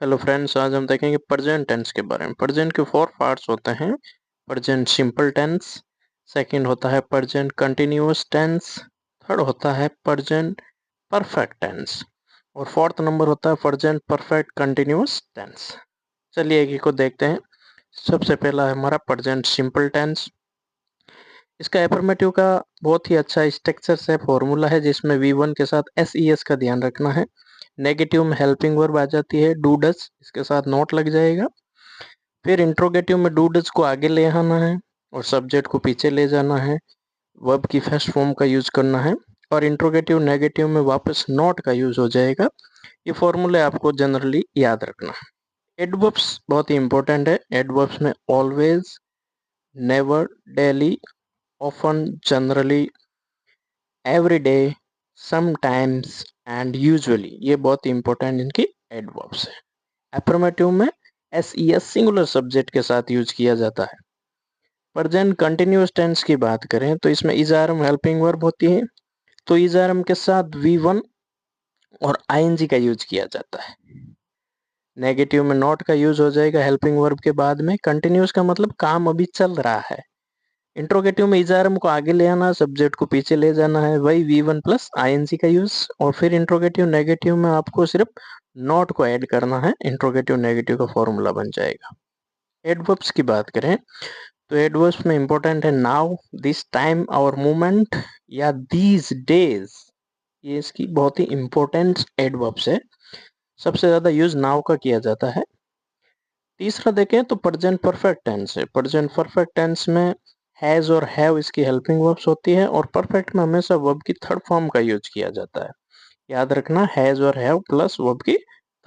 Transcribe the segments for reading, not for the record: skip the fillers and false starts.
Hello friends, आज हम देखेंगे प्रेजेंट टेंस के बारे में। प्रेजेंट के 4 पार्ट्स होते हैं। प्रेजेंट सिंपल टेंस, सेकंड होता है प्रेजेंट कंटिन्यूअस टेंस, थर्ड होता है प्रेजेंट परफेक्ट टेंस और फोर्थ नंबर होता है प्रेजेंट परफेक्ट कंटिन्यूअस टेंस। चलिए एक एक को देखते हैं। सबसे पहला है हमारा प्रेजेंट सिंपल टेंस। इसका एफर्मेटिव का बहुत ही अच्छा स्ट्रक्चर से फॉर्मूला है, जिसमें V1 के साथ SES का ध्यान रखना है। नेगेटिव में हेल्पिंग वर्ब आ जाती है डू डज, इसके साथ नोट लग जाएगा। फिर इंट्रोगेटिव में डू डज को आगे ले आना है और सब्जेक्ट को पीछे ले जाना है। वर्ब की फर्स्ट फॉर्म का यूज करना है और इंट्रोगेटिव नेगेटिव में वापस नॉट का यूज हो जाएगा। ये फॉर्मूले आपको जनरली याद रखना है। एडवर्ब्स बहुत ही इंपॉर्टेंट है। एडवर्ब्स में always, never, daily, often, generally, every day, sometimes and usually, ये बहुत इंपॉर्टेंट इनकी एडवर्ब्स है। एफर्मेटिव में SES सिंगुलर सब्जेक्ट के साथ यूज किया जाता है। प्रेजेंट कंटिन्यूअस टेंस की बात करें तो इसमें इज आर्म हेल्पिंग वर्ब होती है, तो इज आर्म के साथ V1 और ING का यूज किया जाता है। नेगेटिव में नॉट का यूज हो जाएगा हेल्पिंग वर्ब के बाद में। कंटिन्यूअस का मतलब काम अभी चल रहा है। इंट्रोगेटिव में इज आर्म को आगे ले आना, सब्जेक्ट को पीछे ले जाना है, वही V1 प्लस ING का यूज। और फिर इंट्रोगेटिव नेगेटिव में आपको सिर्फ नॉट को ऐड करना है, इंट्रोगेटिव नेगेटिव का फॉर्मूला बन जाएगा। एडवर्ब्स की बात करें तो एडवर्ब्स में इंपॉर्टेंट है now, this time, our moment या दीज डेज। ये इसकी बहुत ही इंपॉर्टेंट एडवर्ब्स है। सबसे ज्यादा यूज नाउ का किया जाता है। तीसरा देखें तो प्रेजेंट परफेक्ट टेंस है। प्रेजेंट परफेक्ट टेंस में हैज और हैव इसकी हेल्पिंग वर्ब्स होती है और परफेक्ट में हमेशा वर्ब की थर्ड फॉर्म का यूज किया जाता है। याद रखना, हैज और हैव प्लस वर्ब की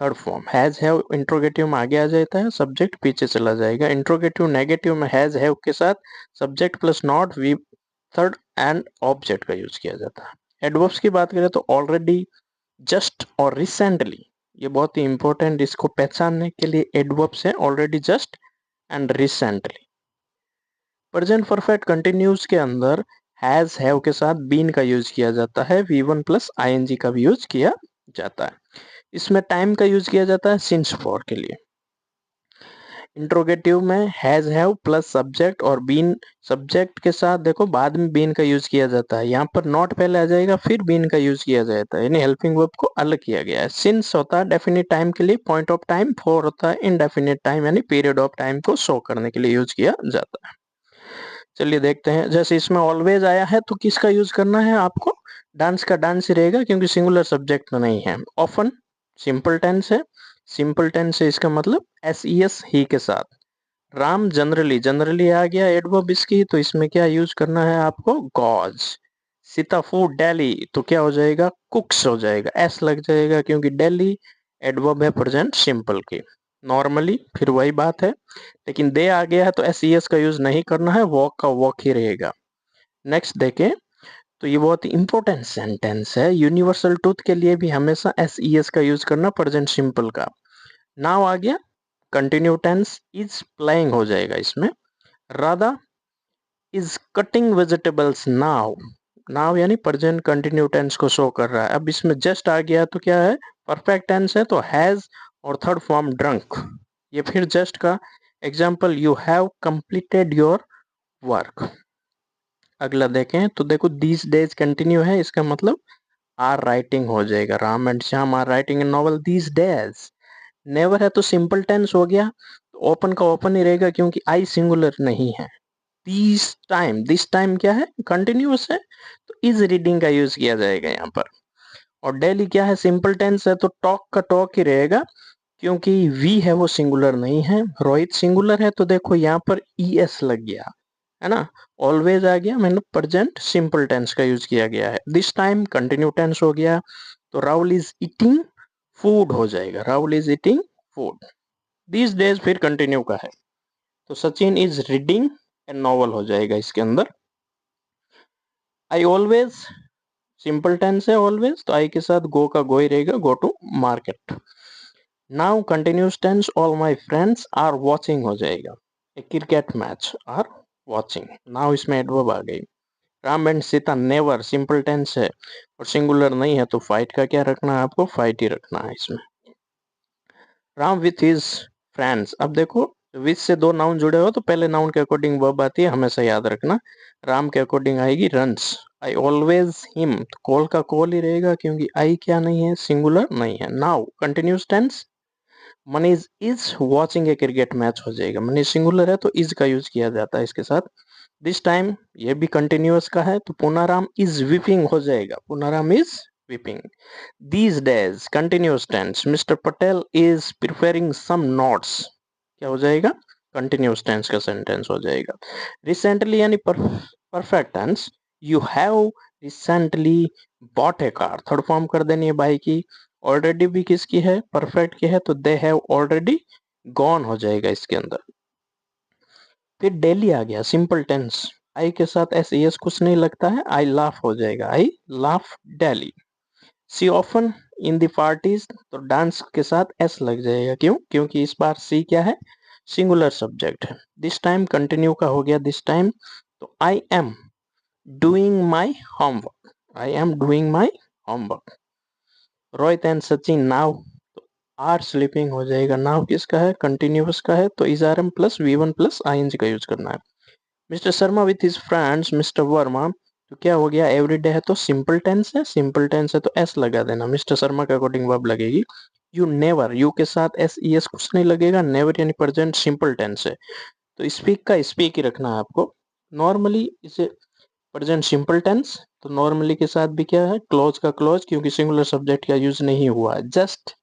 third form. Has have interrogative में आगे आ जाता है, सब्जेक्ट पीछे चला जाएगा। इंट्रोगेटिव नेगेटिव में हैज हैव के साथ subject plus not, V third and object का यूज किया जाता है। एडवर्ब्स की बात करें तो ऑलरेडी, जस्ट और रिसेंटली, ये बहुत ही इंपॉर्टेंट, इसको पहचानने के लिए एडवर्ब्स है already, just and recently. Present perfect continuous के अंदर हैज हैव के साथ बीन का यूज किया जाता है, V1 प्लस ING का भी यूज किया जाता है। इसमें टाइम का यूज किया जाता है सिंस फॉर के लिए। इंट्रोगेटिव में हैज हैव प्लस सब्जेक्ट और बीन, सब्जेक्ट के साथ देखो बाद में बीन का यूज किया जाता है। यहाँ पर नॉट पहले आ जाएगा, फिर बीन का यूज किया जाता है, यानी हेल्पिंग वर्ब को अलग किया गया है। सिंस होता है डेफिनिट टाइम के लिए, पॉइंट ऑफ टाइम, फॉर होता है इनडेफिनिट टाइम यानी पीरियड ऑफ टाइम को शो करने के लिए यूज किया जाता है। चलिए देखते हैं। जैसे इसमें ऑलवेज आया है तो किसका यूज करना है आपको? डांस का डांस ही रहेगा, क्योंकि सिंगुलर सब्जेक्ट तो नहीं है। ऑफन सिंपल टेंस है। सिंपल टेंस है, इसका मतलब SES ही के साथ। राम जनरली, जनरली आ गया एडवर्ब इसकी, तो इसमें क्या यूज करना है आपको? गॉज। सीता फूड डेली, तो क्या हो जाएगा? कुक्स हो जाएगा, एस लग जाएगा, क्योंकि डेली एडवर्ब है प्रेजेंट सिंपल की। नॉर्मली फिर वही बात है, लेकिन दे आ गया है तो SES का यूज नहीं करना है, वॉक का वॉक ही रहेगा। नेक्स्ट देखें तो ये बहुत इंपॉर्टेंट सेंटेंस है। यूनिवर्सल ट्रूथ के लिए भी हमेशा SES का यूज करना प्रेजेंट सिंपल का। नाउ आ गया, कंटिन्यू टेंस, इज प्लेइंग हो जाएगा इसमें। Radha is cutting vegetables now. Now यानी प्रेजेंट कंटिन्यू टेंस को शो कर रहा है। अब इसमें जस्ट आ गया तो क्या है? परफेक्ट टेंस है, तो हैज और थर्ड फॉर्म ड्रंक, ये फिर जस्ट का example, you have completed your work. अगला देखें तो देखो, दीज डेज कंटिन्यू है, इसका मतलब आर राइटिंग हो जाएगा। Ram and Shyam are writing a novel these days. Never है तो सिंपल टेंस हो गया, तो ओपन का ओपन ही रहेगा, क्योंकि आई सिंगुलर नहीं है। दिस टाइम क्या है? कंटिन्यूअस है, तो इज रीडिंग का यूज किया जाएगा यहाँ पर। और डेली क्या है? सिंपल टेंस है, तो टॉक का टॉक ही रहेगा, क्योंकि वी है वो सिंगुलर नहीं है। रोहित सिंगुलर है, तो देखो यहाँ पर ES लग गया है ना। ऑलवेज आ गया, मतलब प्रेजेंट सिंपल टेंस का यूज किया गया है। दिस टाइम कंटिन्यू टेंस हो गया, तो राहुल इज ईटिंग फूड हो जाएगा, Rahul is eating food. This days फिर कंटिन्यू का है, तो Sachin is reading a novel हो जाएगा इसके अंदर। आई ऑलवेज सिंपल टेंस है ऑलवेज, तो आई के साथ गो का गो ही रहेगा, go to market. Now continuous tense, all my friends are watching हो जाएगा, a cricket match are watching. Now इसमें एडवर्ब आ गई। Ram and Sita never simple tense है और सिंगुलर नहीं है, तो फाइट का क्या रखना है आपको? फाइट ही रखना है इसमें। Ram with his friends. अब देखो विथ से दो नाउन जुड़े हो तो पहले नाउन के अकॉर्डिंग वर्ब आती है, हमेशा याद रखना। राम के अकॉर्डिंग आएगी रन्स। आई ऑलवेज हिम, तो कॉल का कॉल ही रहेगा क्योंकि आई क्या नहीं है, सिंगुलर नहीं है। Now continuous tense, Manish is watching a cricket match हो जाएगा। मनीष सिंगुलर है तो इज का यूज किया जाता है इसके साथ। दिस टाइम ये भी कंटिन्यूअस का है तो पुनाराम इज वीपिंग हो जाएगा, Punaram is weeping. These days continuous tense, mister Patel is preparing some notes, क्या हो जाएगा, कंटिन्यूअस टेंस का सेंटेंस हो जाएगा। रिसेंटली यानी perfect tense, you have recently bought a car, third form कर देनी है बाई की। ऑलरेडी भी किसकी है, परफेक्ट की है, तो दे हैव ऑलरेडी गॉन हो जाएगा इसके अंदर। फिर डेली आ गया, सिंपल टेंस, आई के साथ एस एस कुछ नहीं लगता है, आई लाफ हो जाएगा, I laugh daily. She often in the parties, तो डांस के साथ एस लग जाएगा, क्यों, क्योंकि इस बार सी क्या है, सिंगुलर सब्जेक्ट है। दिस टाइम कंटिन्यू का हो गया दिस टाइम, तो I am doing my homework, I am doing my homework. Rohit and Sachin now, तो आर स्लीपिंग हो जाएगा। नाउ किसका है, कंटिन्यूअस का है, तो is are am plus V one plus I N G का यूज करना है। Mister Sharma with his friends, mister Verma, तो क्या हो गया, एवरीडे है तो सिंपल टेंस है, सिंपल टेंस है तो एस लगा देना, मिस्टर शर्मा के अकॉर्डिंग वर्ब लगेगी। यू नेवर, यू के साथ एस ई एस कुछ नहीं लगेगा, नेवर यानी प्रेजेंट सिंपल टेंस है, तो स्पीक का स्पीक ही रखना है आपको। नॉर्मली इसे प्रेजेंट सिंपल टेंस, तो नॉर्मली के साथ भी क्या है, क्लोज का क्लोज, क्योंकि सिंगुलर सब्जेक्ट का यूज नहीं हुआ है। Just,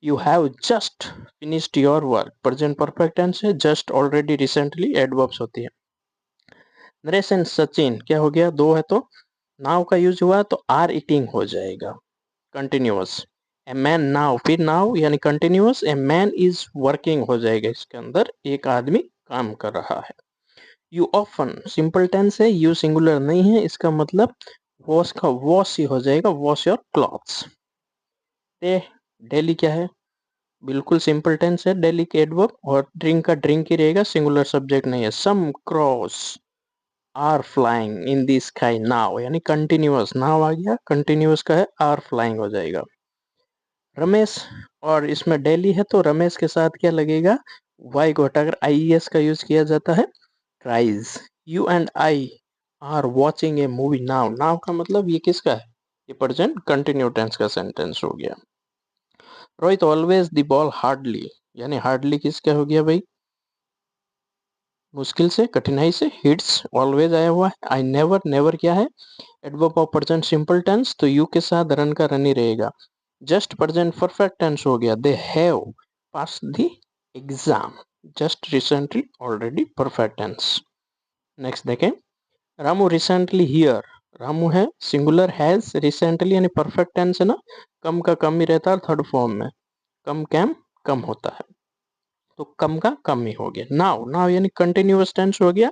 you have just finished your work, present perfect tense है, जस्ट ऑलरेडी रिसेंटली एडवर्ब्स होती है। नरेश एंड सचिन, क्या हो गया, दो है तो नाउ का यूज हुआ तो आर ईटिंग हो जाएगा, कंटिन्यूअस। ए मैन नाउ, फिर नाउ यानी continuous, a man is working हो जाएगा, इसके अंदर एक आदमी काम कर रहा है। यू ऑफन सिंपल टेंस है, यू सिंगुलर नहीं है, इसका मतलब वॉश का वॉश ही हो जाएगा, वॉश योर क्लॉथ्स। ते डेली क्या है, बिल्कुल सिंपल टेंस है, डेली के एडवर्ब, और ड्रिंक का ड्रिंक ही रहेगा, सिंगुलर सब्जेक्ट नहीं है। Some crows are flying in the sky now, यानी कंटिन्यूअस, नाउ आ गया, कंटिन्यूअस का है, आर फ्लाइंग हो जाएगा। रमेश, और इसमें डेली है तो रमेश के साथ क्या लगेगा, वाई को हटाकर आई एस का यूज किया जाता है, cries. You and I R watching A movie now, now का मतलब ये किसका है, ये प्रेजेंट कंटिन्यू टेंस का सेंटेंस हो गया। Rohit always the ball hardly, यानी हार्डली किसका हो गया भाई, मुश्किल से, कठिनाई से, हिट्स ऑलवेज आया हुआ है। आई नेवर, नेवर क्या है, adverb of present simple tense, तो यू के साथ रन का रन ही रहेगा। जस्ट प्रेजेंट परफेक्ट टेंस हो गया, they have pass the exam, just recently already perfect tense. Next देखें, रामू रिसेंटली हियर, रामू है सिंगुलर, हैज रिसेंटली यानी परफेक्ट टेंस है ना, कम का कम ही रहता है थर्ड फॉर्म में, कम कैम कम होता है, तो कम का कम ही हो गया। नाउ, नाउ यानी कंटिन्यूअस टेंस हो गया,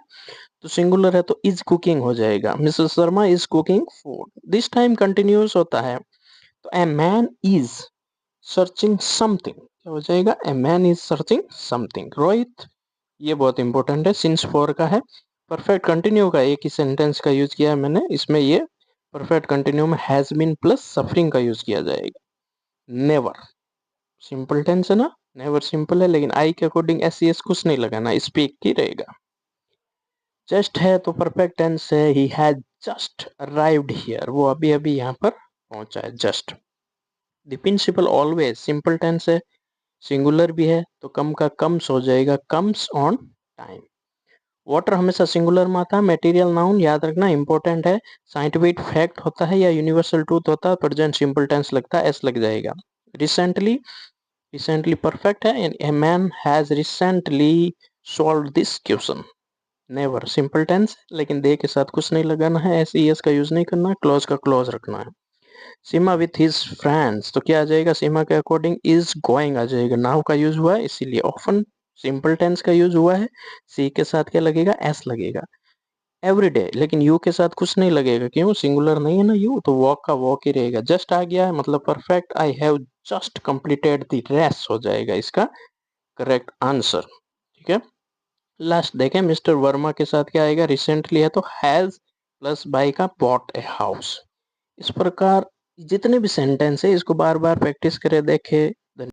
तो सिंगुलर है तो इज कुकिंग हो जाएगा, Mrs Sharma is cooking food. This time continuous होता है तो a man is searching something, क्या हो जाएगा, a man is searching something. Rohit, ये बहुत इंपॉर्टेंट है, सिंस फोर का है, परफेक्ट कंटिन्यू का एक ही सेंटेंस का यूज किया है मैंने, इसमें ये परफेक्ट कंटिन्यू में हैज बीन प्लस सफरिंग का यूज किया जाएगा। नेवर सिंपल टेंस है ना, नेवर सिंपल है, लेकिन आई के अकॉर्डिंग एस सी एस कुछ नहीं लगाना, स्पीक ही रहेगा। जस्ट है तो परफेक्ट टेंस है, he has just arrived here, वो अभी अभी यहाँ पर पहुंचा है, just. The principal always simple tense है, सिंगुलर भी है तो कम का कम्स हो जाएगा, कम्स ऑन टाइम। वाटर हमेशा सिंगुलर में आता है, मटेरियल नाउन याद रखना इंपॉर्टेंट है, साइंटिफिक फैक्ट होता है या यूनिवर्सल ट्रूथ होता है, प्रेजेंट सिंपल टेंस लगता है, एस लग जाएगा। रिसेंटली, रिसेंटली परफेक्ट है, a man has recently solve this question. Never simple tense, लेकिन दे के साथ कुछ नहीं लगाना है, एस ई एस का यूज नहीं करना, क्लोज का क्लोज रखना है। सीमा विथ हिज फ्रेंड्स, तो क्या आ जाएगा, सीमा के अकॉर्डिंग इज गोइंग आ जाएगा, नाउ का यूज हुआ है इसीलिए ऑफन सिंपल टेंस का यूज हुआ है, सी के साथ क्या लगेगा, एस लगेगा। एवरीडे, लेकिन यू के साथ कुछ नहीं लगेगा, क्यों, सिंगुलर नहीं है ना यू, तो वॉक का वॉक ही रहेगा। जस्ट आ गया है मतलब perfect, I have just completed the race हो जाएगा इसका करेक्ट आंसर, ठीक है। लास्ट देखें, मिस्टर वर्मा के साथ क्या आएगा, रिसेंटली है तो हैज प्लस बाई का बॉट ए हाउस। इस प्रकार जितने भी सेंटेंस है इसको बार बार प्रैक्टिस करे देखे,